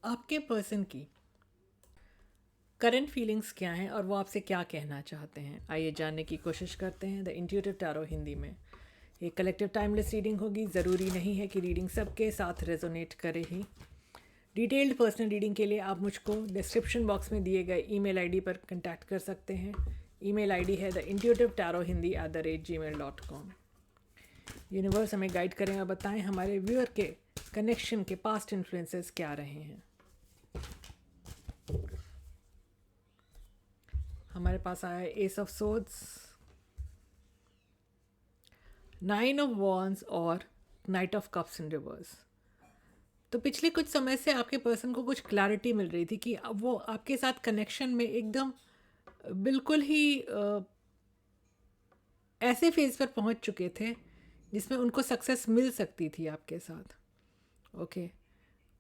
आपके पर्सन की current feelings क्या हैं और वो आपसे क्या कहना चाहते हैं, आइए जानने की कोशिश करते हैं द इंट्यूटिव टैरो हिंदी में। ये कलेक्टिव टाइमलेस रीडिंग होगी। ज़रूरी नहीं है कि रीडिंग सबके साथ रेजोनेट करे ही। डिटेल्ड पर्सनल रीडिंग के लिए आप मुझको डिस्क्रिप्शन बॉक्स में दिए गए ईमेल आईडी पर कांटेक्ट कर सकते हैं। ईमेल आईडी है theintuitivetarothindi@gmail.com। यूनिवर्स हमें गाइड करें और बताएं हमारे व्यूअर के कनेक्शन के पास्ट इन्फ्लुएंसेस क्या रहे हैं। हमारे पास आया है ace of swords, 9 of wands और knight of cups in reverse. तो पिछले कुछ समय से आपके पर्सन को कुछ क्लैरिटी मिल रही थी कि अब वो आपके साथ कनेक्शन में एकदम बिल्कुल ही ऐसे फेज पर पहुंच चुके थे जिसमें उनको सक्सेस मिल सकती थी आपके साथ। ओके,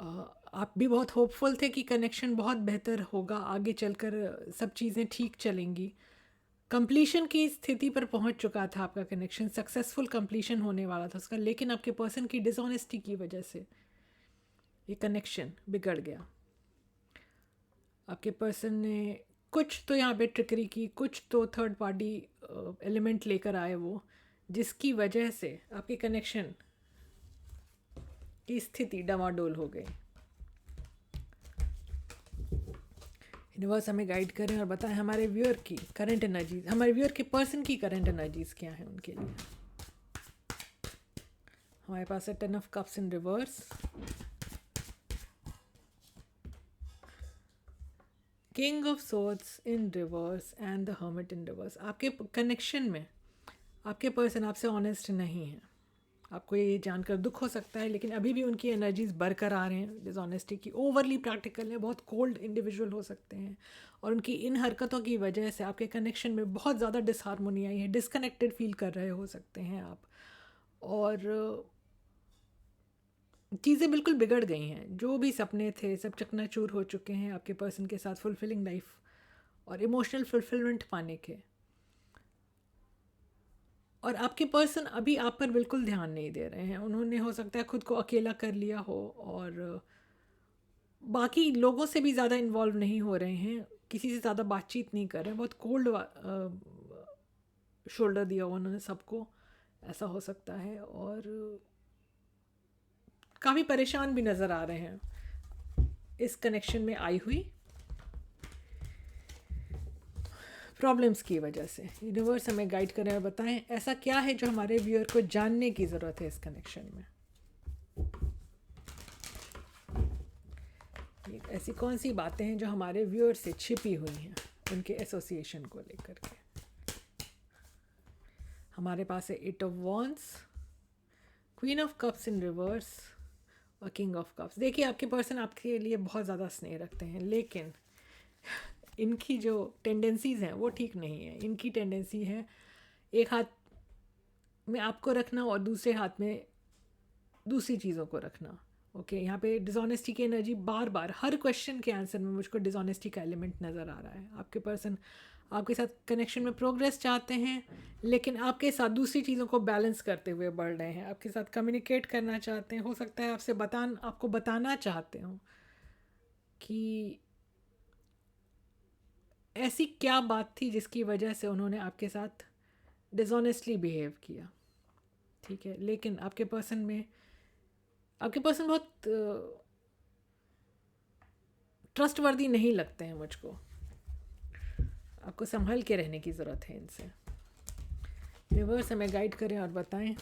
आप भी बहुत होपफुल थे कि कनेक्शन बहुत बेहतर होगा, आगे चलकर सब चीज़ें ठीक चलेंगी। कंप्लीशन की स्थिति पर पहुंच चुका था आपका कनेक्शन, सक्सेसफुल कंप्लीशन होने वाला था उसका, लेकिन आपके पर्सन की डिसऑनेस्टी की वजह से ये कनेक्शन बिगड़ गया। आपके पर्सन ने कुछ तो यहाँ पे ट्रिकरी की, कुछ तो थर्ड पार्टी एलिमेंट लेकर आए वो, जिसकी वजह से आपके कनेक्शन की स्थिति डमाडोल हो गई। यूनिवर्स हमें गाइड करें और बताएं हमारे व्यूअर की करंट एनर्जीज, हमारे व्यूअर के पर्सन की करंट एनर्जीज क्या है उनके लिए। हमारे पास है 10 of cups in reverse, king of swords in reverse and the hermit in reverse. आपके कनेक्शन में आपके पर्सन आपसे ऑनेस्ट नहीं है। आपको ये जानकर दुख हो सकता है, लेकिन अभी भी उनकी एनर्जीज बरकरार हैं डिसऑनेस्टी की। ओवरली प्रैक्टिकल है, बहुत कोल्ड इंडिविजुअल हो सकते हैं, और उनकी इन हरकतों की वजह से आपके कनेक्शन में बहुत ज़्यादा डिसहारमोनी आई है। डिस्कनेक्टेड फील कर रहे हो सकते हैं आप, और चीज़ें बिल्कुल बिगड़ गई हैं। जो भी सपने थे सब चकनाचूर हो चुके हैं आपके पर्सन के साथ फुलफिलिंग लाइफ और इमोशनल फुलफिलमेंट पाने के। और आपके पर्सन अभी आप पर बिल्कुल ध्यान नहीं दे रहे हैं। उन्होंने हो सकता है खुद को अकेला कर लिया हो, और बाकी लोगों से भी ज़्यादा इन्वॉल्व नहीं हो रहे हैं, किसी से ज़्यादा बातचीत नहीं कर रहे हैं, बहुत कोल्ड शोल्डर दिया हुआ उन्होंने सबको, ऐसा हो सकता है। और काफ़ी परेशान भी नज़र आ रहे हैं इस कनेक्शन में आई हुई प्रॉब्लम्स की वजह से। यूनिवर्स हमें गाइड करें और बताएं ऐसा क्या है जो हमारे व्यूअर को जानने की ज़रूरत है इस कनेक्शन में। ऐसी कौन सी बातें हैं जो हमारे व्यूअर से छिपी हुई हैं उनके एसोसिएशन को लेकर के। हमारे पास है 8 of wands, queen of cups in reverse और किंग ऑफ कप्स। देखिए आपके पर्सन आपके लिए बहुत ज़्यादा स्नेह रखते हैं, लेकिन इनकी जो टेंडेंसीज़ हैं वो ठीक नहीं है। इनकी टेंडेंसी है एक हाथ में आपको रखना और दूसरे हाथ में दूसरी चीज़ों को रखना। ओके, यहाँ पे डिसऑनेस्टी की एनर्जी बार बार हर क्वेश्चन के आंसर में मुझको डिसऑनेस्टी का एलिमेंट नज़र आ रहा है। आपके पर्सन आपके साथ कनेक्शन में प्रोग्रेस चाहते हैं, लेकिन आपके साथ दूसरी चीज़ों को बैलेंस करते हुए बढ़ रहे हैं। आपके साथ कम्युनिकेट करना चाहते हैं, हो सकता है आपको बताना चाहते हो कि ऐसी क्या बात थी जिसकी वजह से उन्होंने आपके साथ डिसऑनेस्टली बिहेव किया। ठीक है, लेकिन आपके पर्सन बहुत ट्रस्टवर्दी नहीं लगते हैं मुझको। आपको संभल के रहने की ज़रूरत है इनसे। यूनिवर्स हमें गाइड करें और बताएं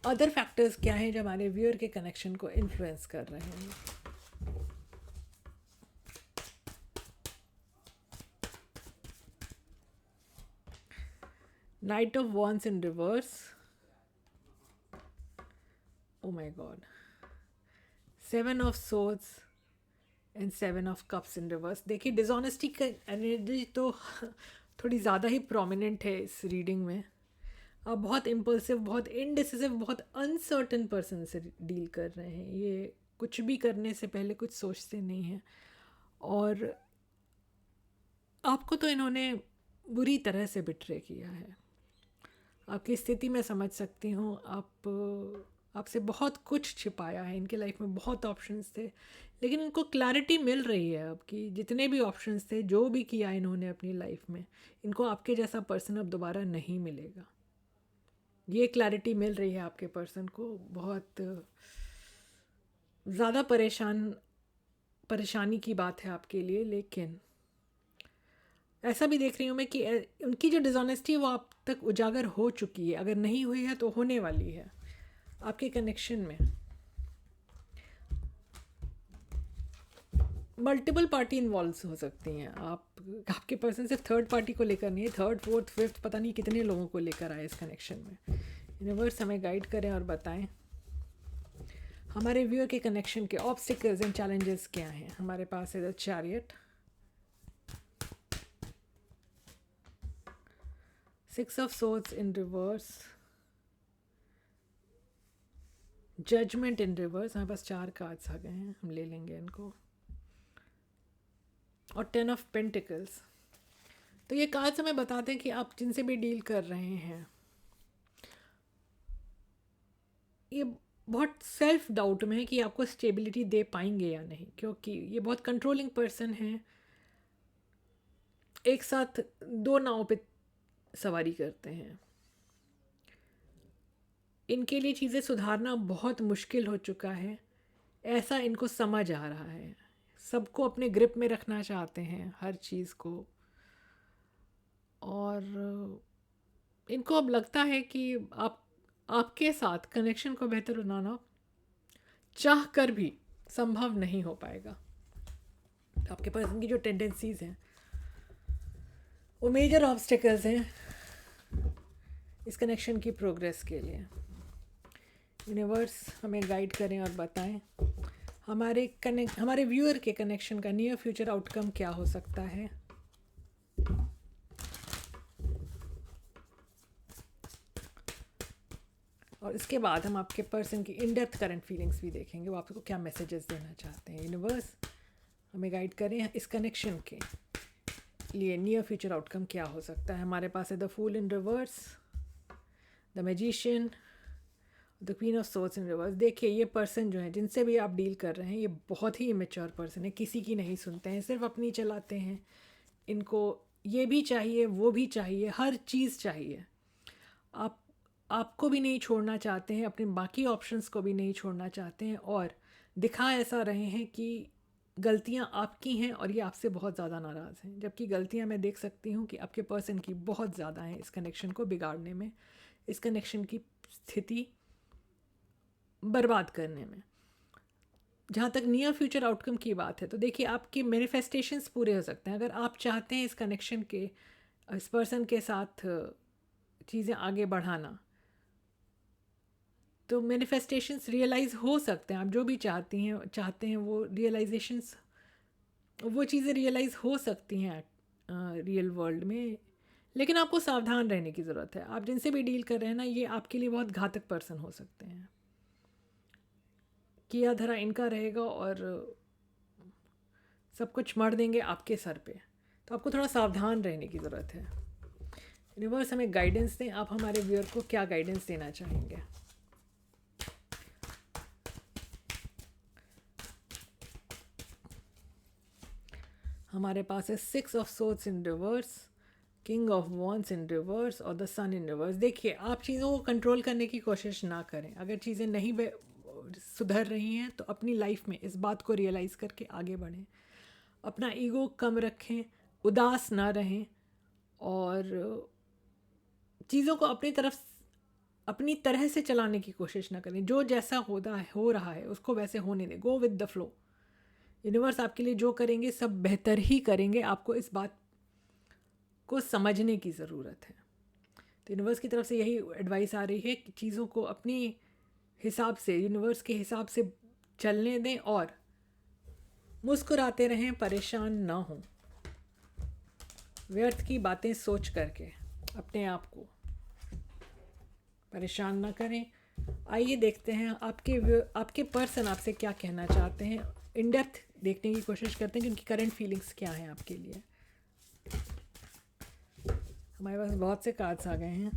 अदर फैक्टर्स क्या हैं जो हमारे व्यूअर के कनेक्शन को इन्फ्लुएंस कर रहे हैं। Night of wands in reverse, oh my God, 7 of swords and 7 of cups in reverse. देखिए डिसऑनेस्टी का एनर्जी तो थोड़ी ज़्यादा ही प्रोमिनेंट है इस रीडिंग में। आप बहुत इम्पल्सिव, बहुत इनडिसिसिव, बहुत अनसर्टन पर्सन से डील कर रहे हैं। ये कुछ भी करने से पहले कुछ सोचते नहीं हैं, और आपको तो इन्होंने बुरी तरह से बिट्रे किया है। आपकी स्थिति मैं समझ सकती हूँ। आप आपसे बहुत कुछ छिपाया है, इनके लाइफ में बहुत ऑप्शंस थे, लेकिन इनको क्लैरिटी मिल रही है अब कि जितने भी ऑप्शंस थे, जो भी किया इन्होंने अपनी लाइफ में, इनको आपके जैसा पर्सन अब दोबारा नहीं मिलेगा। ये क्लैरिटी मिल रही है आपके पर्सन को। बहुत ज़्यादा परेशानी की बात है आपके लिए, लेकिन ऐसा भी देख रही हूँ मैं कि उनकी जो डिसऑनेस्टी है वो आप तक उजागर हो चुकी है, अगर नहीं हुई है तो होने वाली है आपके कनेक्शन में। मल्टीपल पार्टी इन्वॉल्व हो सकती हैं। आपके पर्सन सिर्फ थर्ड पार्टी को लेकर नहीं है, थर्ड फोर्थ फिफ्थ पता नहीं कितने लोगों को लेकर आए इस कनेक्शन में। यूनिवर्स हमें गाइड करें और बताएं हमारे व्यूअर के कनेक्शन के ऑब्स्टिकल्स एंड चैलेंजेस क्या हैं। हमारे पास है the chariot, 6 of swords in reverse, judgement in reverse. हमारे पास 4 कार्ड्स आ गए हैं, हम ले लेंगे इनको, और 10 ऑफ पेंटिकल्स। तो ये कार्ड्स हमें बताते हैं कि आप जिनसे भी डील कर रहे हैं, ये बहुत सेल्फ डाउट में है कि आपको स्टेबिलिटी दे पाएंगे या नहीं, क्योंकि ये बहुत कंट्रोलिंग पर्सन हैं, एक साथ 2 नाव पे सवारी करते हैं। इनके लिए चीज़ें सुधारना बहुत मुश्किल हो चुका है, ऐसा इनको समझ आ रहा है। सबको अपने ग्रिप में रखना चाहते हैं, हर चीज़ को, और इनको अब लगता है कि आपके साथ कनेक्शन को बेहतर बनाना चाह कर भी संभव नहीं हो पाएगा। आपके पर्सन की जो टेंडेंसीज़ हैं वो मेजर ऑब्स्टिकल्स हैं इस कनेक्शन की प्रोग्रेस के लिए। यूनिवर्स हमें गाइड करें और बताएं हमारे व्यूअर के कनेक्शन का नियर फ्यूचर आउटकम क्या हो सकता है। और इसके बाद हम आपके पर्सन की इन डेप्थ करंट फीलिंग्स भी देखेंगे, वो आपको क्या मैसेजेस देना चाहते हैं। यूनिवर्स हमें गाइड करें इस कनेक्शन के लिए नियर फ्यूचर आउटकम क्या हो सकता है। हमारे पास है the fool in reverse, the magician, the queen of swords in reverse. देखिए ये पर्सन जो है, जिनसे भी आप डील कर रहे हैं, ये बहुत ही इमेच्योर पर्सन है, किसी की नहीं सुनते हैं, सिर्फ अपनी चलाते हैं। इनको ये भी चाहिए, वो भी चाहिए, हर चीज़ चाहिए। आपको भी नहीं छोड़ना चाहते हैं, अपने बाकी ऑप्शंस को भी नहीं छोड़ना चाहते हैं, और दिखा ऐसा रहे हैं कि गलतियां आपकी हैं और ये आपसे बहुत ज़्यादा नाराज़ हैं, जबकि गलतियां मैं देख सकती हूँ कि आपके पर्सन की बहुत ज़्यादा हैं इस कनेक्शन को बिगाड़ने में, इस कनेक्शन की स्थिति बर्बाद करने में। जहाँ तक नियर फ्यूचर आउटकम की बात है, तो देखिए आपके मैनिफेस्टेशंस पूरे हो सकते हैं अगर आप चाहते हैं इस कनेक्शन के, इस पर्सन के साथ चीज़ें आगे बढ़ाना, तो मैनिफेस्टेशंस रियलाइज़ हो सकते हैं। आप जो भी चाहते हैं वो रियलाइजेशंस, वो चीज़ें रियलाइज़ हो सकती हैं रियल वर्ल्ड में, लेकिन आपको सावधान रहने की ज़रूरत है। आप जिनसे भी डील कर रहे हैं ना, ये आपके लिए बहुत घातक पर्सन हो सकते हैं। किया धरा इनका रहेगा और सब कुछ मर देंगे आपके सर पे, तो आपको थोड़ा सावधान रहने की ज़रूरत है। यूनिवर्स हमें गाइडेंस दें, आप हमारे व्यूअर को क्या गाइडेंस देना चाहेंगे। हमारे पास है 6 of swords in reverse, king of wands in reverse और द सन इन रिवर्स। देखिए आप चीज़ों को कंट्रोल करने की कोशिश ना करें। अगर चीज़ें नहीं सुधर रही हैं तो अपनी लाइफ में इस बात को रियलाइज़ करके आगे बढ़ें, अपना ईगो कम रखें, उदास ना रहें, और चीज़ों को अपनी तरह से चलाने की कोशिश ना करें। जो जैसा हो रहा है उसको वैसे होने दें, go with the flow. Universe आपके लिए जो करेंगे सब बेहतर ही करेंगे, आपको इस बात को समझने की ज़रूरत है। तो यूनिवर्स की तरफ से यही एडवाइस आ रही है कि चीज़ों को अपनी हिसाब से, यूनिवर्स के हिसाब से चलने दें और मुस्कुराते रहें, परेशान ना हों, व्यर्थ की बातें सोच करके अपने आप को परेशान ना करें। आइए देखते हैं आपके पर्सन आपसे क्या कहना चाहते हैं। इन डेप्थ देखने की कोशिश करते हैं कि उनकी करंट फीलिंग्स क्या हैं आपके लिए। हमारे पास बहुत से कार्ड्स आ गए हैं।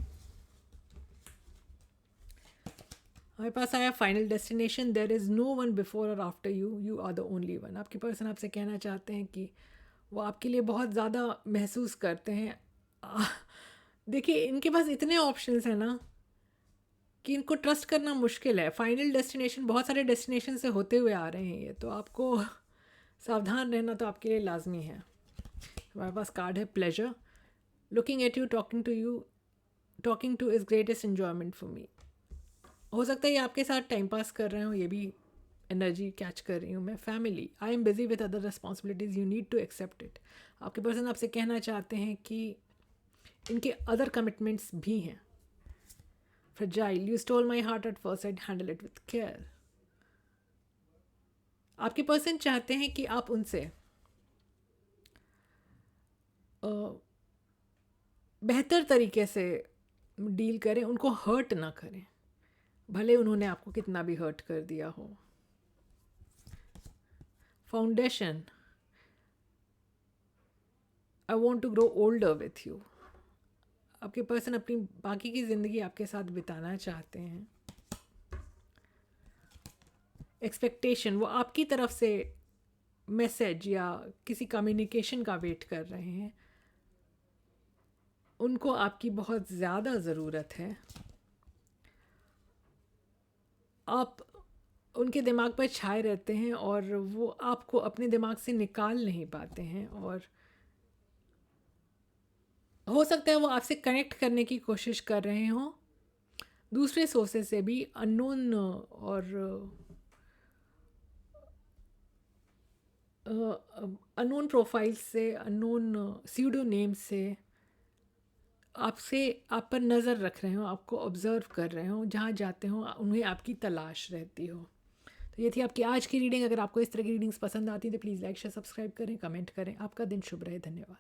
हमारे पास आया final destination, there is no one before और after you, you are the only one. आपके पर्सन आपसे कहना चाहते हैं कि वो आपके लिए बहुत ज़्यादा महसूस करते हैं। आ, देखिए इनके पास इतने ऑप्शंस हैं ना कि इनको ट्रस्ट करना मुश्किल है। फाइनल डेस्टिनेशन बहुत सारे डेस्टिनेशन से होते हुए आ रहे हैं ये, तो आपको सावधान रहना तो आपके लिए लाजमी है। हमारे पास कार्ड है pleasure, looking at you, talking two is greatest enjoyment for me. हो सकता है ये आपके साथ टाइम पास कर रहे हो, ये भी एनर्जी कैच कर रही हूँ मैं। Family, I am busy with other responsibilities, you need to accept it. आपके पर्सन आपसे कहना चाहते हैं कि इनके अदर कमिटमेंट्स भी हैं। Fragile, you stole my heart at first, I handle it with care. आपके पर्सन चाहते हैं कि आप उनसे बेहतर तरीके से डील करें, उनको हर्ट ना करें, भले उन्होंने आपको कितना भी हर्ट कर दिया हो। Foundation, I want to grow older with you. आपके पर्सन अपनी बाकी की ज़िंदगी आपके साथ बिताना चाहते हैं। एक्सपेक्टेशन, वो आपकी तरफ से मैसेज या किसी कम्युनिकेशन का वेट कर रहे हैं, उनको आपकी बहुत ज़्यादा ज़रूरत है। आप उनके दिमाग पर छाए रहते हैं और वो आपको अपने दिमाग से निकाल नहीं पाते हैं, और हो सकता है वो आपसे कनेक्ट करने की कोशिश कर रहे हों दूसरे सोर्सेज से भी, अननोन और अननोन प्रोफाइल से, अननोन सीडो नेम से आपसे, आप पर नज़र रख रहे हो, आपको ऑब्ज़र्व कर रहे हो, जहाँ जाते हो उन्हें आपकी तलाश रहती हो। तो ये थी आपकी आज की रीडिंग। अगर आपको इस तरह की रीडिंग्स पसंद आती हैं तो प्लीज़ लाइक शेयर सब्सक्राइब करें, कमेंट करें। आपका दिन शुभ रहे। धन्यवाद।